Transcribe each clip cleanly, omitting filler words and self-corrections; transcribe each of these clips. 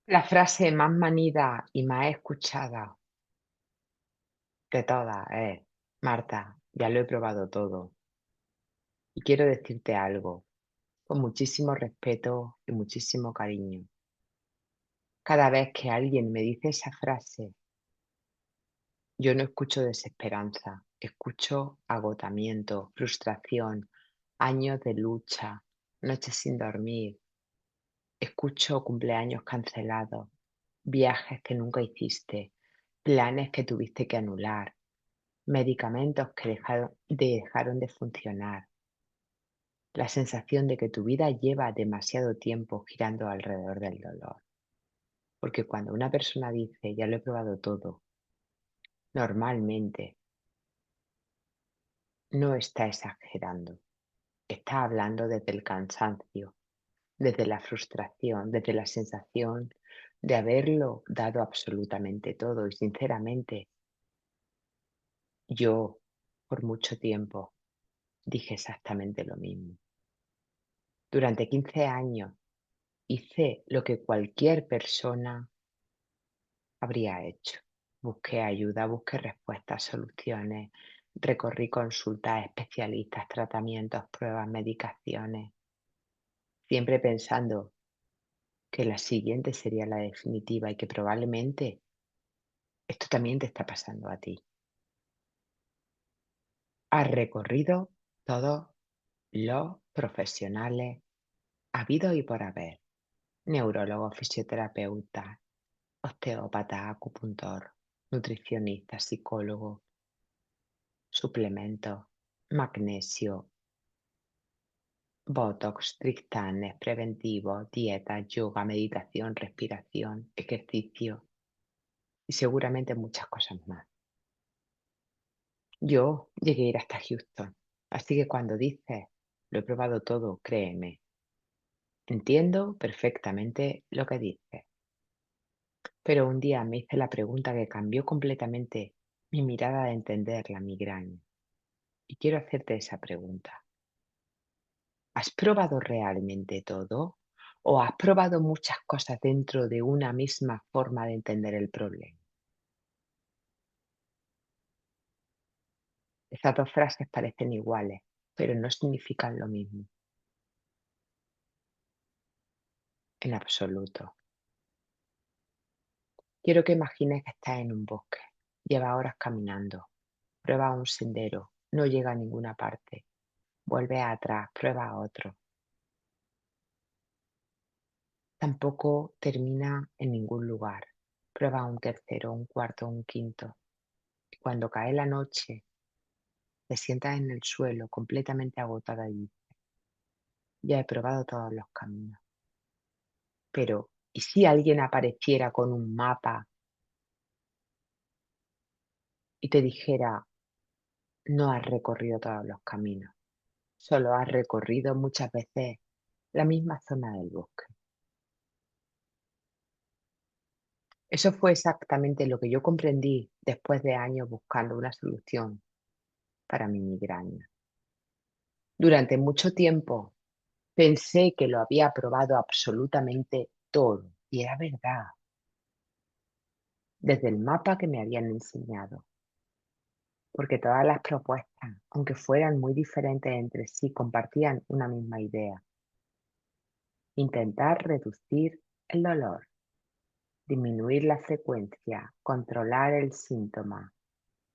La frase más manida y más escuchada de todas es: Marta, ya lo he probado todo. Y quiero decirte algo, con muchísimo respeto y muchísimo cariño. Cada vez que alguien me dice esa frase, yo no escucho desesperanza, escucho agotamiento, frustración, años de lucha, noches sin dormir, escucho cumpleaños cancelados, viajes que nunca hiciste, planes que tuviste que anular, medicamentos que dejaron de funcionar, la sensación de que tu vida lleva demasiado tiempo girando alrededor del dolor. Porque cuando una persona dice, ya lo he probado todo, normalmente no está exagerando, está hablando desde el cansancio, desde la frustración, desde la sensación de haberlo dado absolutamente todo. Y sinceramente, yo por mucho tiempo dije exactamente lo mismo. Durante 15 años hice lo que cualquier persona habría hecho. Busqué ayuda, busqué respuestas, soluciones, recorrí consultas, especialistas, tratamientos, pruebas, medicaciones, siempre pensando que la siguiente sería la definitiva y que probablemente esto también te está pasando a ti. Has recorrido todos los profesionales habidos y por haber: neurólogos, fisioterapeutas, osteópata, acupuntor, nutricionista, psicólogo, suplementos, magnesio, botox, triptanes, preventivos, dieta, yoga, meditación, respiración, ejercicio y seguramente muchas cosas más. Yo llegué a ir hasta Houston, así que cuando dices, lo he probado todo, créeme, entiendo perfectamente lo que dices. Pero un día me hice la pregunta que cambió completamente mi mirada de entender la migraña. Y quiero hacerte esa pregunta. ¿Has probado realmente todo? ¿O has probado muchas cosas dentro de una misma forma de entender el problema? Esas dos frases parecen iguales, pero no significan lo mismo, en absoluto. Quiero que imagines que estás en un bosque, lleva horas caminando, prueba un sendero, no llega a ninguna parte, vuelve atrás, prueba otro. Tampoco termina en ningún lugar. Prueba un tercero, un cuarto, un quinto. Y cuando cae la noche, te sientas en el suelo completamente agotada y dices, ya he probado todos los caminos. Pero, ¿y si alguien apareciera con un mapa y te dijera, no has recorrido todos los caminos, solo has recorrido muchas veces la misma zona del bosque? Eso fue exactamente lo que yo comprendí después de años buscando una solución para mi migraña. Durante mucho tiempo pensé que lo había probado absolutamente todo, y era verdad, desde el mapa que me habían enseñado, porque todas las propuestas, aunque fueran muy diferentes entre sí, compartían una misma idea: intentar reducir el dolor, disminuir la frecuencia, controlar el síntoma,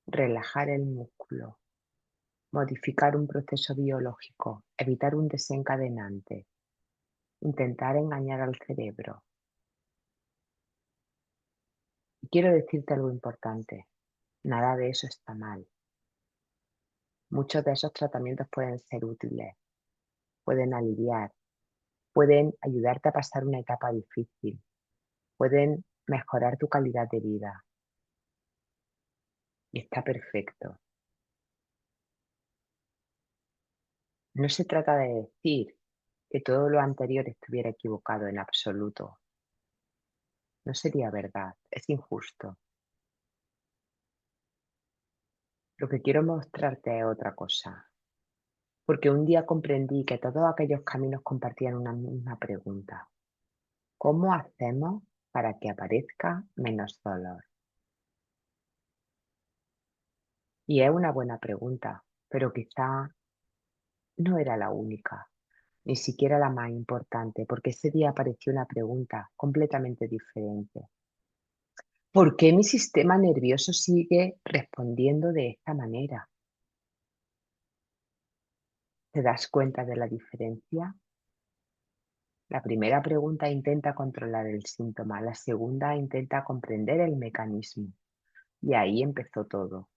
relajar el músculo, modificar un proceso biológico, evitar un desencadenante, intentar engañar al cerebro. Y quiero decirte algo importante: nada de eso está mal. Muchos de esos tratamientos pueden ser útiles, pueden aliviar, pueden ayudarte a pasar una etapa difícil, pueden mejorar tu calidad de vida y está perfecto. No se trata de decir que todo lo anterior estuviera equivocado en absoluto. No sería verdad, es injusto. Lo que quiero mostrarte es otra cosa, porque un día comprendí que todos aquellos caminos compartían una misma pregunta: ¿cómo hacemos para que aparezca menos dolor? Y es una buena pregunta, pero quizá no era la única, ni siquiera la más importante, porque ese día apareció una pregunta completamente diferente. ¿Por qué mi sistema nervioso sigue respondiendo de esta manera? ¿Te das cuenta de la diferencia? La primera pregunta intenta controlar el síntoma, la segunda intenta comprender el mecanismo. Y ahí empezó todo,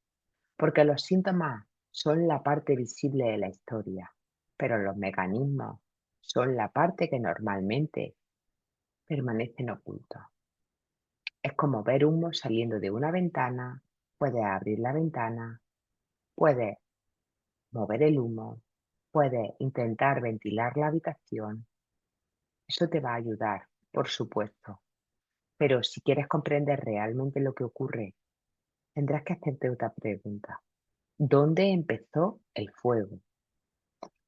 porque los síntomas son la parte visible de la historia, pero los mecanismos son la parte que normalmente permanecen ocultos. Es como ver humo saliendo de una ventana, puedes abrir la ventana, puedes mover el humo, puedes intentar ventilar la habitación. Eso te va a ayudar, por supuesto. Pero si quieres comprender realmente lo que ocurre, tendrás que hacerte otra pregunta. ¿Dónde empezó el fuego?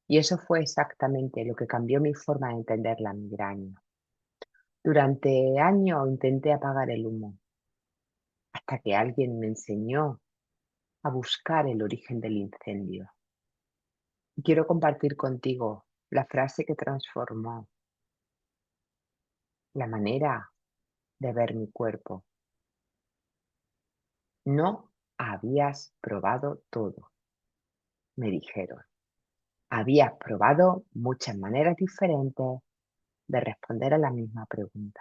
Y eso fue exactamente lo que cambió mi forma de entender la migraña. Durante años intenté apagar el humo, hasta que alguien me enseñó a buscar el origen del incendio. Y quiero compartir contigo la frase que transformó la manera de ver mi cuerpo. No habías probado todo, me dijeron. Habías probado muchas maneras diferentes de responder a la misma pregunta.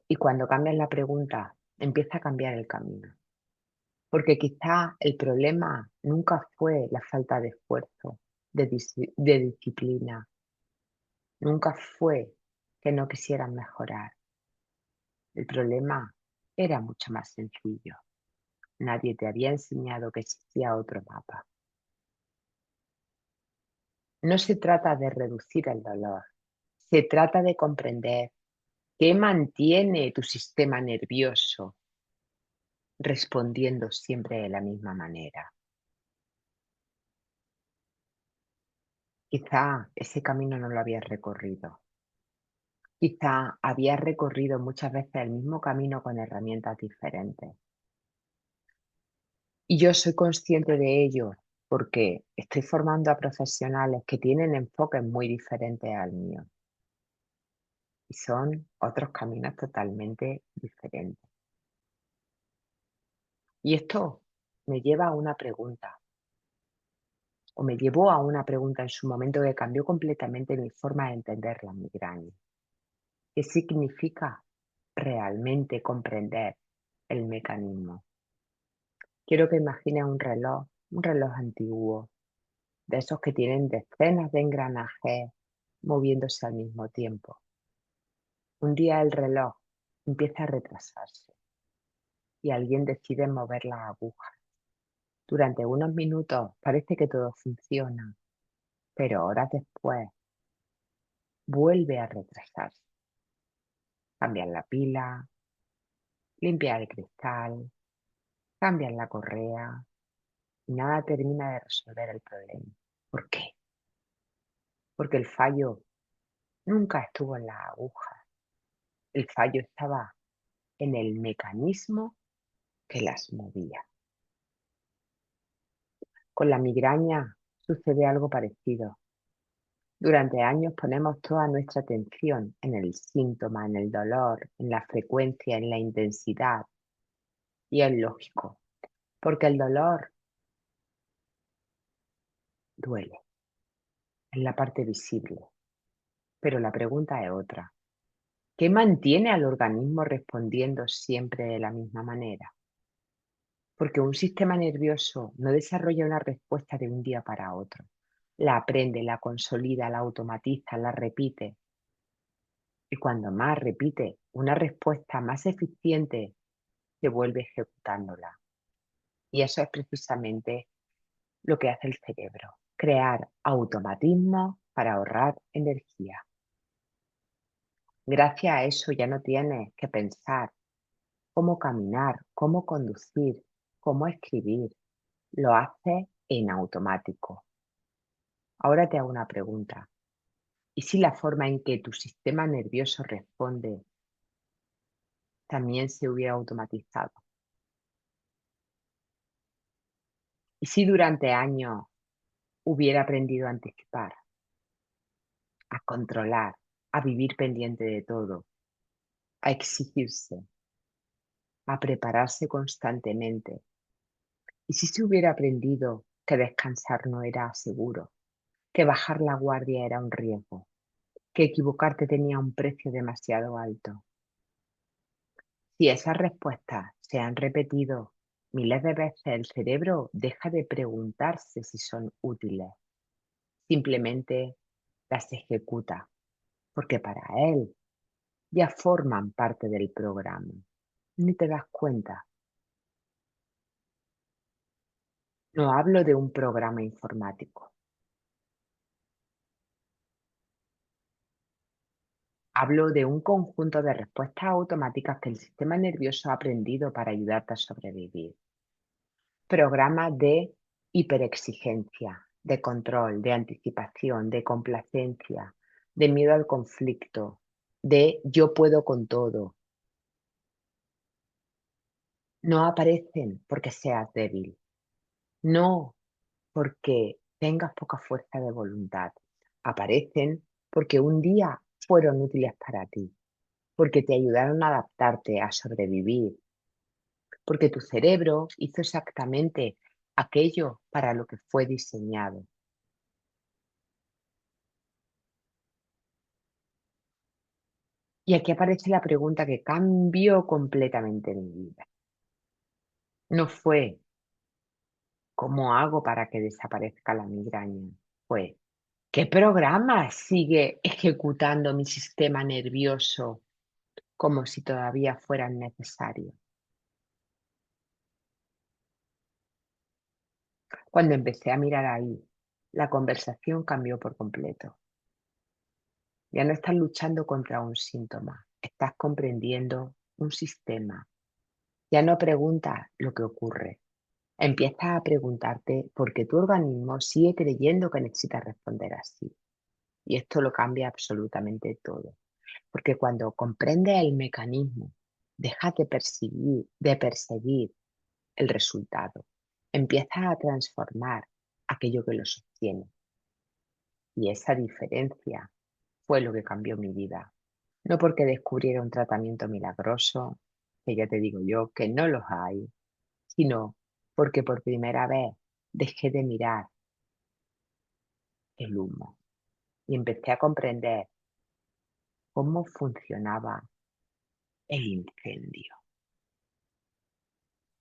Y cuando cambias la pregunta, empieza a cambiar el camino. Porque quizá el problema nunca fue la falta de esfuerzo, de disciplina, nunca fue que no quisieran mejorar. El problema era mucho más sencillo. Nadie te había enseñado que existía otro mapa. No se trata de reducir el dolor, se trata de comprender qué mantiene tu sistema nervioso respondiendo siempre de la misma manera. Quizá ese camino no lo habías recorrido. Quizá habías recorrido muchas veces el mismo camino con herramientas diferentes. Y yo soy consciente de ello porque estoy formando a profesionales que tienen enfoques muy diferentes al mío y son otros caminos totalmente diferentes. Y esto me lleva a una pregunta, o me llevó a una pregunta en su momento que cambió completamente mi forma de entender la migraña. ¿Qué significa realmente comprender el mecanismo? Quiero que imagines un reloj antiguo, de esos que tienen decenas de engranajes moviéndose al mismo tiempo. Un día el reloj empieza a retrasarse y alguien decide mover las agujas. Durante unos minutos parece que todo funciona, pero horas después vuelve a retrasarse. Cambian la pila, limpian el cristal, cambian la correa y nada termina de resolver el problema. ¿Por qué? Porque el fallo nunca estuvo en las agujas. El fallo estaba en el mecanismo que las movía. Con la migraña sucede algo parecido. Durante años ponemos toda nuestra atención en el síntoma, en el dolor, en la frecuencia, en la intensidad. Y es lógico, porque el dolor duele, es la parte visible. Pero la pregunta es otra. ¿Qué mantiene al organismo respondiendo siempre de la misma manera? Porque un sistema nervioso no desarrolla una respuesta de un día para otro. La aprende, la consolida, la automatiza, la repite. Y cuando más repite una respuesta más eficiente, se vuelve ejecutándola. Y eso es precisamente lo que hace el cerebro, crear automatismos para ahorrar energía. Gracias a eso ya no tienes que pensar cómo caminar, cómo conducir, cómo escribir. Lo haces en automático. Ahora te hago una pregunta. ¿Y si la forma en que tu sistema nervioso responde también se hubiera automatizado? ¿Y si durante años hubiera aprendido a anticipar, a controlar, a vivir pendiente de todo, a exigirse, a prepararse constantemente? ¿Y si se hubiera aprendido que descansar no era seguro, que bajar la guardia era un riesgo, que equivocarte tenía un precio demasiado alto? Si esas respuestas se han repetido miles de veces, el cerebro deja de preguntarse si son útiles, simplemente las ejecuta, porque para él ya forman parte del programa. Ni te das cuenta. No hablo de un programa informático, hablo de un conjunto de respuestas automáticas que el sistema nervioso ha aprendido para ayudarte a sobrevivir. Programa de hiperexigencia, de control, de anticipación, de complacencia, de miedo al conflicto, de yo puedo con todo. No aparecen porque seas débil, no porque tengas poca fuerza de voluntad. Aparecen porque un día fueron útiles para ti, porque te ayudaron a adaptarte, a sobrevivir, porque tu cerebro hizo exactamente aquello para lo que fue diseñado. Y aquí aparece la pregunta que cambió completamente mi vida. No fue cómo hago para que desaparezca la migraña. Fue qué programa sigue ejecutando mi sistema nervioso como si todavía fueran necesarios. Cuando empecé a mirar ahí, la conversación cambió por completo. Ya no estás luchando contra un síntoma, estás comprendiendo un sistema. Ya no preguntas lo que ocurre, empiezas a preguntarte por qué tu organismo sigue creyendo que necesita responder así. Y esto lo cambia absolutamente todo. Porque cuando comprendes el mecanismo, dejas de perseguir el resultado. Empiezas a transformar aquello que lo sostiene. Y esa diferencia fue lo que cambió mi vida. No porque descubriera un tratamiento milagroso, que ya te digo yo que no los hay, sino porque por primera vez dejé de mirar el humo y empecé a comprender cómo funcionaba el incendio.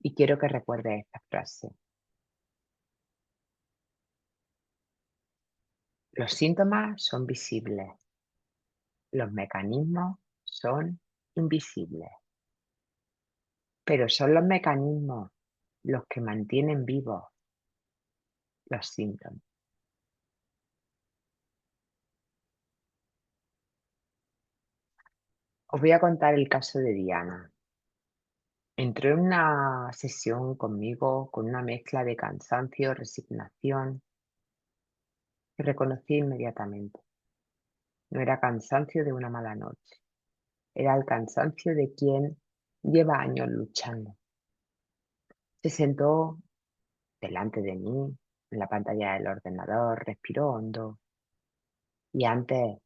Y quiero que recuerdes esta frase. Los síntomas son visibles, los mecanismos son invisibles, pero son los mecanismos los que mantienen vivos los síntomas. Os voy a contar el caso de Diana. Entró en una sesión conmigo con una mezcla de cansancio, resignación, y reconocí inmediatamente. No era cansancio de una mala noche, era el cansancio de quien lleva años luchando. Se sentó delante de mí, en la pantalla del ordenador, respiró hondo y antes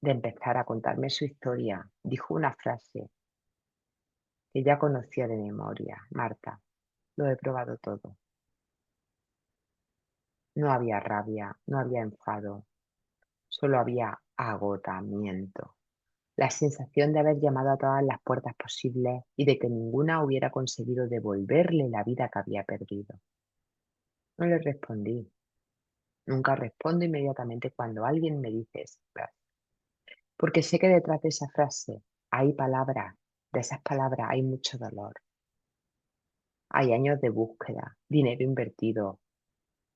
de empezar a contarme su historia, dijo una frase que ya conocía de memoria. Marta, lo he probado todo. No había rabia, no había enfado, solo había agotamiento. La sensación de haber llamado a todas las puertas posibles y de que ninguna hubiera conseguido devolverle la vida que había perdido. No le respondí. Nunca respondo inmediatamente cuando alguien me dice esa frase, porque sé que detrás de esa frase hay palabras, de esas palabras hay mucho dolor. Hay años de búsqueda, dinero invertido,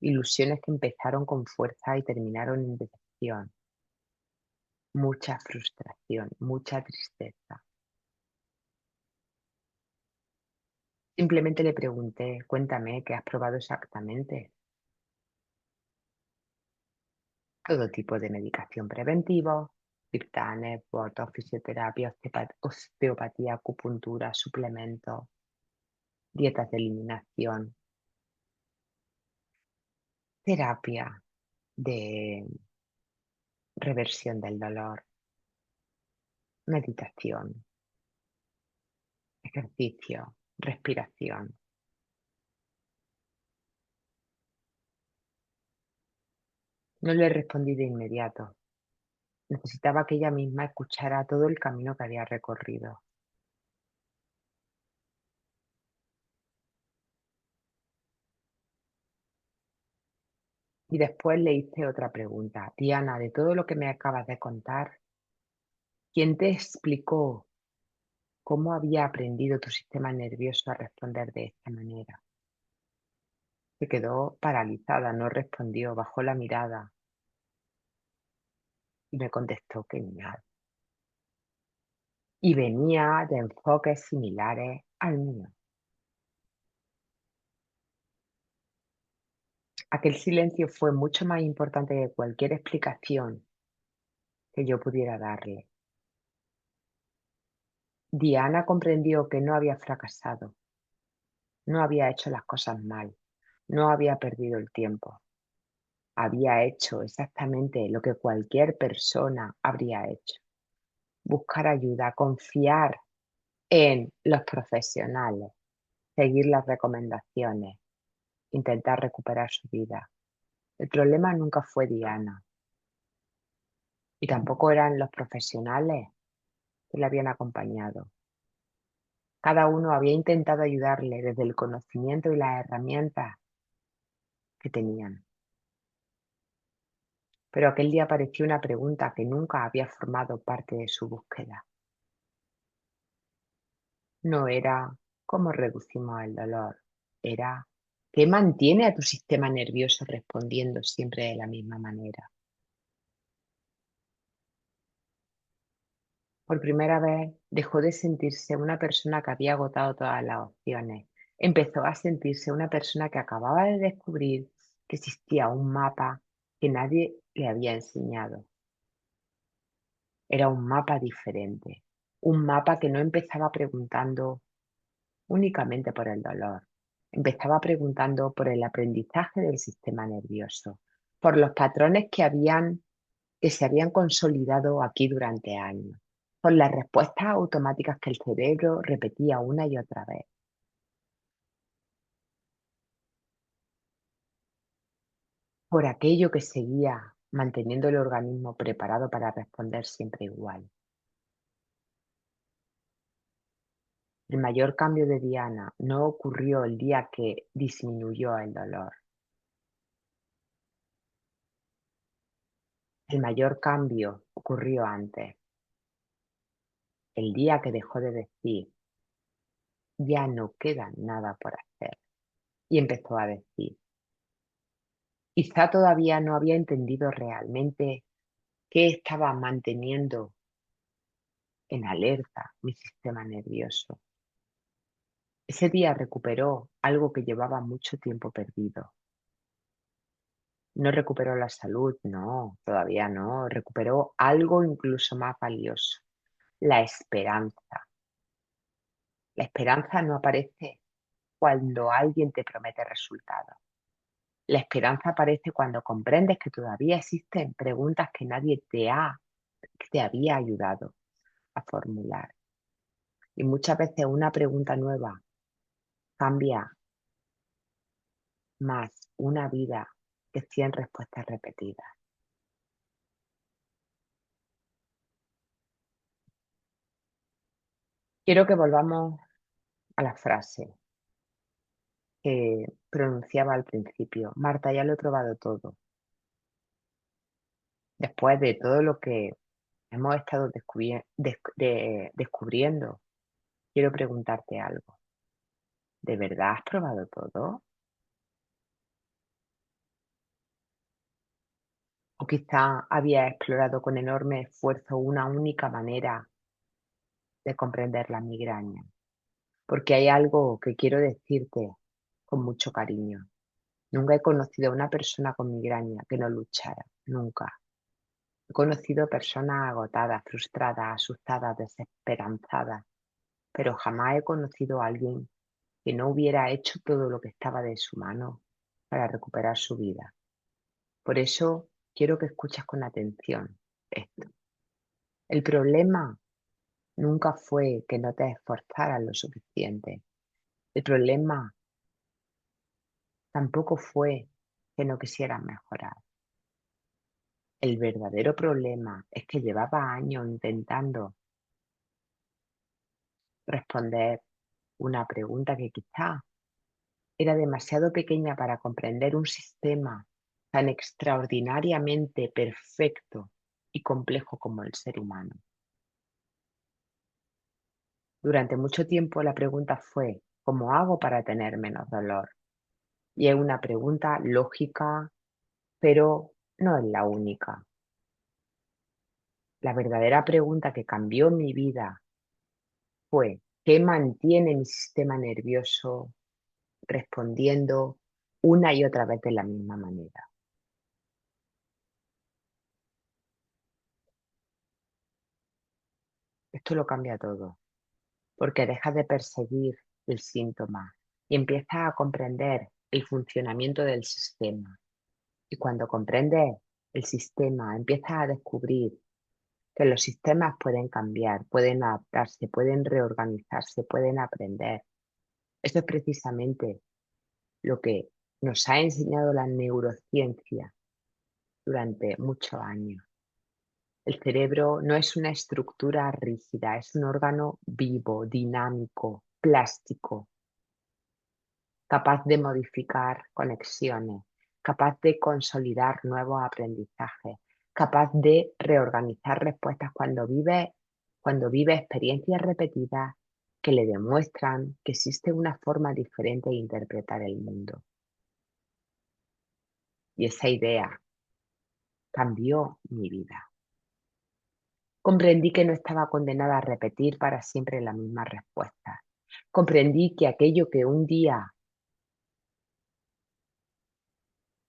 ilusiones que empezaron con fuerza y terminaron en decepción, mucha frustración, mucha tristeza. Simplemente le pregunté, cuéntame, ¿qué has probado exactamente? todo tipo de medicación preventiva, triptanes, botox, fisioterapia, osteopatía, acupuntura, suplementos, dietas de eliminación, terapia de reversión del dolor, meditación, ejercicio, respiración. No le respondí de inmediato. Necesitaba que ella misma escuchara todo el camino que había recorrido. Y después le hice otra pregunta. Diana, de todo lo que me acabas de contar, ¿quién te explicó cómo había aprendido tu sistema nervioso a responder de esta manera? Se quedó paralizada, no respondió, bajó la mirada y me contestó que nada. Y venía de enfoques similares al mío. Aquel silencio fue mucho más importante que cualquier explicación que yo pudiera darle. Diana comprendió que no había fracasado, no había hecho las cosas mal, no había perdido el tiempo. Había hecho exactamente lo que cualquier persona habría hecho. Buscar ayuda, confiar en los profesionales, seguir las recomendaciones, intentar recuperar su vida. El problema nunca fue Diana y tampoco eran los profesionales que la habían acompañado. Cada uno había intentado ayudarle desde el conocimiento y las herramientas que tenían. Pero aquel día apareció una pregunta que nunca había formado parte de su búsqueda. No era cómo reducimos el dolor, era qué mantiene a tu sistema nervioso respondiendo siempre de la misma manera. Por primera vez dejó de sentirse una persona que había agotado todas las opciones. Empezó a sentirse una persona que acababa de descubrir que existía un mapa que nadie le había enseñado. Era un mapa diferente, un mapa que no empezaba preguntando únicamente por el dolor. Empezaba preguntando por el aprendizaje del sistema nervioso, por los patrones que se habían consolidado aquí durante años, por las respuestas automáticas que el cerebro repetía una y otra vez, por aquello que seguía manteniendo el organismo preparado para responder siempre igual. El mayor cambio de Diana no ocurrió el día que disminuyó el dolor. El mayor cambio ocurrió antes, el día que dejó de decir, ya no queda nada por hacer, y empezó a decir, quizá todavía no había entendido realmente qué estaba manteniendo en alerta mi sistema nervioso. Ese día recuperó algo que llevaba mucho tiempo perdido. No recuperó la salud, no, todavía no. Recuperó algo incluso más valioso, la esperanza. La esperanza no aparece cuando alguien te promete resultados. La esperanza aparece cuando comprendes que todavía existen preguntas que nadie que te había ayudado a formular. Y muchas veces una pregunta nueva cambia más una vida que 100 respuestas repetidas. Quiero que volvamos a la frase que pronunciaba al principio. Marta, ya lo he probado todo. Después de todo lo que hemos estado descubriendo, quiero preguntarte algo. ¿De verdad has probado todo? ¿O quizá habías explorado con enorme esfuerzo una única manera de comprender la migraña? Porque hay algo que quiero decirte con mucho cariño. Nunca he conocido a una persona con migraña que no luchara, nunca. He conocido personas agotadas, frustradas, asustadas, desesperanzadas, pero jamás he conocido a alguien que no hubiera hecho todo lo que estaba de su mano para recuperar su vida. Por eso quiero que escuches con atención esto. El problema nunca fue que no te esforzaras lo suficiente. El problema tampoco fue que no quisieras mejorar. El verdadero problema es que llevaba años intentando responder una pregunta que quizá era demasiado pequeña para comprender un sistema tan extraordinariamente perfecto y complejo como el ser humano. Durante mucho tiempo la pregunta fue, ¿cómo hago para tener menos dolor? Y es una pregunta lógica, pero no es la única. La verdadera pregunta que cambió mi vida fue, ¿qué mantiene mi sistema nervioso respondiendo una y otra vez de la misma manera? Esto lo cambia todo, porque dejas de perseguir el síntoma y empiezas a comprender el funcionamiento del sistema. Y cuando comprendes el sistema, empiezas a descubrir que los sistemas pueden cambiar, pueden adaptarse, pueden reorganizarse, pueden aprender. Eso es precisamente lo que nos ha enseñado la neurociencia durante muchos años. El cerebro no es una estructura rígida, es un órgano vivo, dinámico, plástico, capaz de modificar conexiones, capaz de consolidar nuevos aprendizajes, capaz de reorganizar respuestas cuando vive experiencias repetidas que le demuestran que existe una forma diferente de interpretar el mundo. Y esa idea cambió mi vida. Comprendí que no estaba condenada a repetir para siempre la misma respuesta. Comprendí que aquello que un día,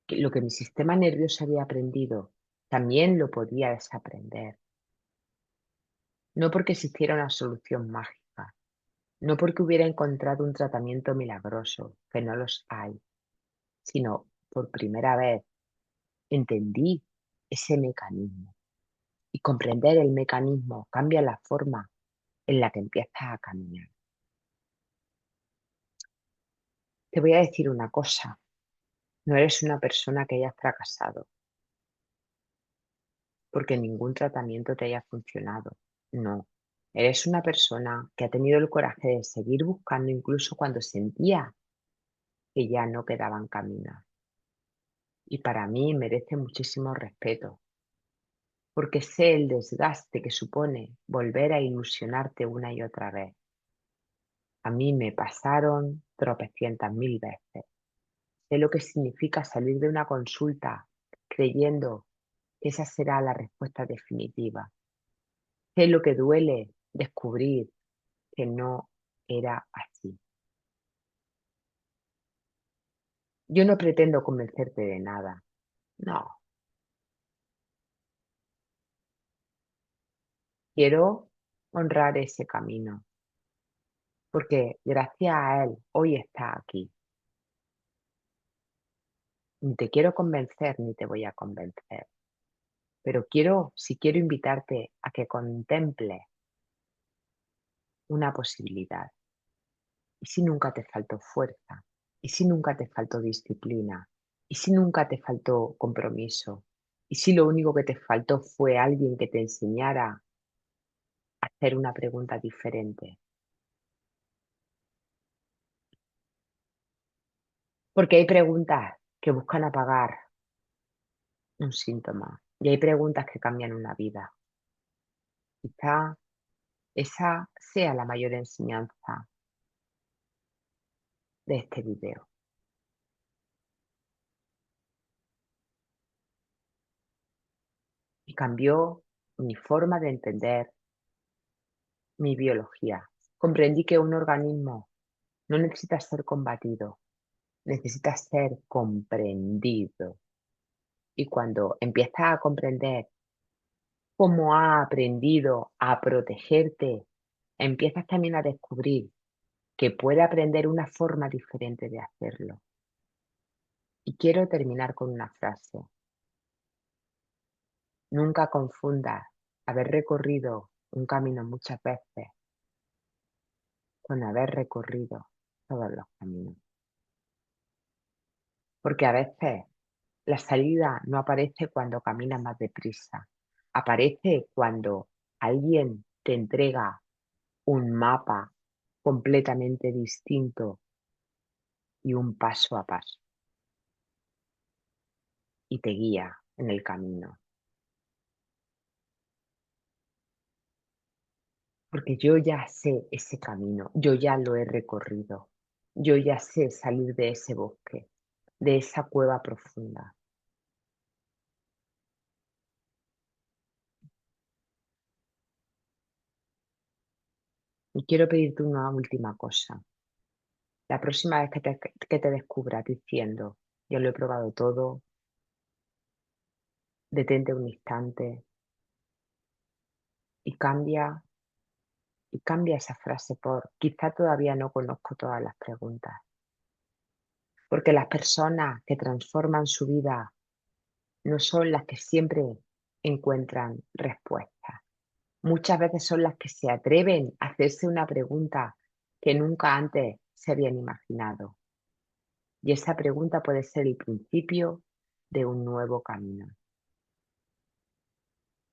que lo que mi sistema nervioso había aprendido, también lo podía desaprender. No porque existiera una solución mágica, no porque hubiera encontrado un tratamiento milagroso, que no los hay, sino por primera vez entendí ese mecanismo. Y comprender el mecanismo cambia la forma en la que empiezas a caminar. Te voy a decir una cosa, no eres una persona que haya fracasado porque ningún tratamiento te haya funcionado. No, eres una persona que ha tenido el coraje de seguir buscando incluso cuando sentía que ya no quedaban caminos. Y para mí merece muchísimo respeto, porque sé el desgaste que supone volver a ilusionarte una y otra vez. A mí me pasaron tropecientas mil veces. Sé lo que significa salir de una consulta creyendo que esa será la respuesta definitiva. Sé lo que duele descubrir que no era así. Yo no pretendo convencerte de nada. No, quiero honrar ese camino, porque gracias a él hoy está aquí. Ni te quiero convencer ni te voy a convencer, pero sí quiero invitarte a que contemples una posibilidad. ¿Y si nunca te faltó fuerza? ¿Y si nunca te faltó disciplina? ¿Y si nunca te faltó compromiso? ¿Y si lo único que te faltó fue alguien que te enseñara a hacer una pregunta diferente? Porque hay preguntas que buscan apagar un síntoma y hay preguntas que cambian una vida. Quizá esa sea la mayor enseñanza de este video. Y cambió mi forma de entender mi biología. Comprendí que un organismo no necesita ser combatido, necesitas ser comprendido. Y cuando empiezas a comprender cómo ha aprendido a protegerte, empiezas también a descubrir que puede aprender una forma diferente de hacerlo. Y quiero terminar con una frase. Nunca confundas haber recorrido un camino muchas veces con haber recorrido todos los caminos. Porque a veces la salida no aparece cuando caminas más deprisa. Aparece cuando alguien te entrega un mapa completamente distinto y un paso a paso y te guía en el camino. Porque yo ya sé ese camino, yo ya lo he recorrido, yo ya sé salir de ese bosque, de esa cueva profunda. Y quiero pedirte una última cosa. La próxima vez que te descubras diciendo, yo lo he probado todo, detente un instante y cambia esa frase por, quizá todavía no conozco todas las preguntas. Porque las personas que transforman su vida no son las que siempre encuentran respuestas. Muchas veces son las que se atreven a hacerse una pregunta que nunca antes se habían imaginado. Y esa pregunta puede ser el principio de un nuevo camino.